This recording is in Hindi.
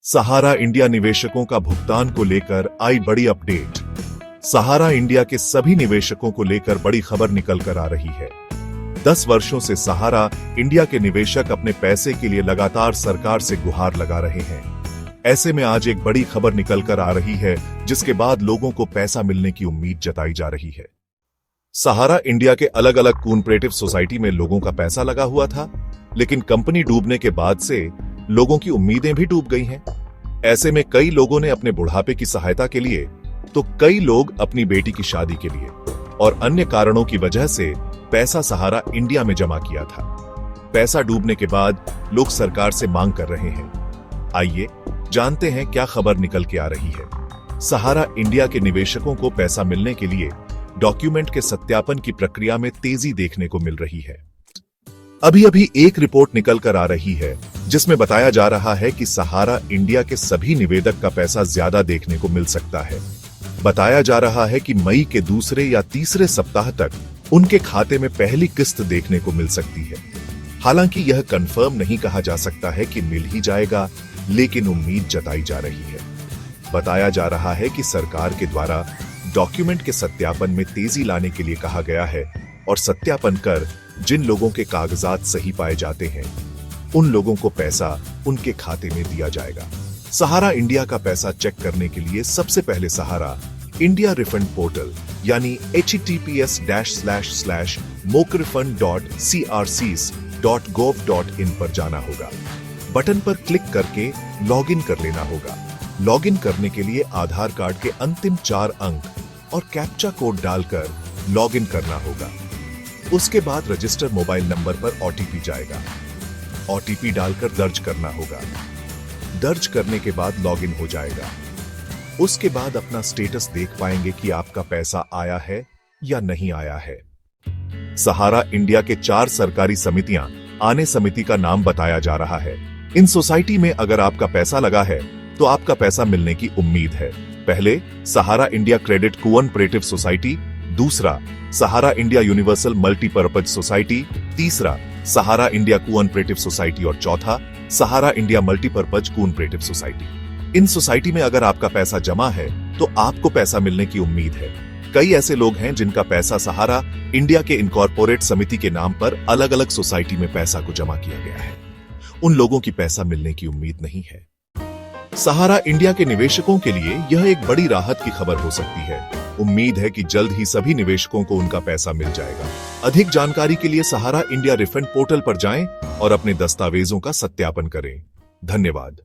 सहारा इंडिया निवेशकों का भुगतान को लेकर आई बड़ी अपडेट। सहारा इंडिया के सभी निवेशकों को लेकर बड़ी खबर निकल कर आ रही है। 10 वर्षों से सहारा इंडिया के निवेशक अपने पैसे के लिए लगातार सरकार से गुहार लगा रहे हैं। ऐसे में आज एक बड़ी खबर निकल कर आ रही है, जिसके बाद लोगों को पैसा मिलने की उम्मीद जताई जा रही है। सहारा इंडिया के अलग अलग कोऑपरेटिव सोसाइटी में लोगों का पैसा लगा हुआ था, लेकिन कंपनी डूबने के बाद से लोगों की उम्मीदें भी डूब गई हैं। ऐसे में कई लोगों ने अपने बुढ़ापे की सहायता के लिए, तो कई लोग अपनी बेटी की शादी के लिए और अन्य कारणों की वजह से पैसा सहारा इंडिया में जमा किया था। पैसा डूबने के बाद लोग सरकार से मांग कर रहे हैं। आइए जानते हैं क्या खबर निकल के आ रही है। सहारा इंडिया के निवेशकों को पैसा मिलने के लिए डॉक्यूमेंट के सत्यापन की प्रक्रिया में तेजी देखने को मिल रही है। अभी अभी एक रिपोर्ट निकल कर आ रही है, जिसमें बताया जा रहा है कि सहारा इंडिया के सभी निवेदक का पैसा ज्यादा देखने को मिल सकता है। बताया जा रहा है कि मई के दूसरे या तीसरे सप्ताह तक उनके खाते में पहली किस्त देखने को मिल सकती है। हालांकि यह कंफर्म नहीं कहा जा सकता है कि मिल ही जाएगा, लेकिन उम्मीद जताई जा रही है। बताया जा रहा है कि सरकार के द्वारा डॉक्यूमेंट के सत्यापन में तेजी लाने के लिए कहा गया है और सत्यापन कर जिन लोगों के कागजात सही पाए जाते हैं, उन लोगों को पैसा उनके खाते में दिया जाएगा। सहारा इंडिया का पैसा चेक करने के लिए सबसे पहले सहारा इंडिया रिफंड पोर्टल यानी https://mokrefund.crcs.gov.in पर जाना होगा। बटन पर क्लिक करके लॉगिन कर लेना होगा। लॉगिन करने के लिए आधार कार्ड के अंतिम 4 अंक और कैप्चा कोड डालकर लॉगिन करना होगा। उसके बाद रजिस्टर मोबाइल नंबर पर ओटीपी जाएगा। ओटीपी डालकर दर्ज करना होगा। दर्ज करने के बाद लॉगिन हो जाएगा। उसके बाद अपना स्टेटस देख पाएंगे कि आपका पैसा आया है या नहीं आया है। सहारा इंडिया के 4 सरकारी समितियां आने समिति का नाम बताया जा रहा है। इन सोसाइटी में अगर आपका पैसा लगा है तो आपका पैसा मिलने की उम्मीद है। पहले Sahara India credit cooperative society, दूसरा Sahara India universal multipurpose society, तीसरा सहारा इंडिया कोऑपरेटिव सोसाइटी और चौथा Sahara India multipurpose cooperative society. इन सोसाइटी में अगर आपका पैसा जमा है तो आपको पैसा मिलने की उम्मीद है। कई ऐसे लोग हैं जिनका पैसा सहारा इंडिया के इनकॉर्पोरेट समिति के नाम पर अलग अलग सोसाइटी में पैसा को जमा किया गया है। उन लोगों की पैसा मिलने की उम्मीद नहीं है। सहारा इंडिया के निवेशकों के लिए यह एक बड़ी राहत की खबर हो सकती है। उम्मीद है कि जल्द ही सभी निवेशकों को उनका पैसा मिल जाएगा। अधिक जानकारी के लिए सहारा इंडिया रिफंड पोर्टल पर जाएं और अपने दस्तावेजों का सत्यापन करें। धन्यवाद।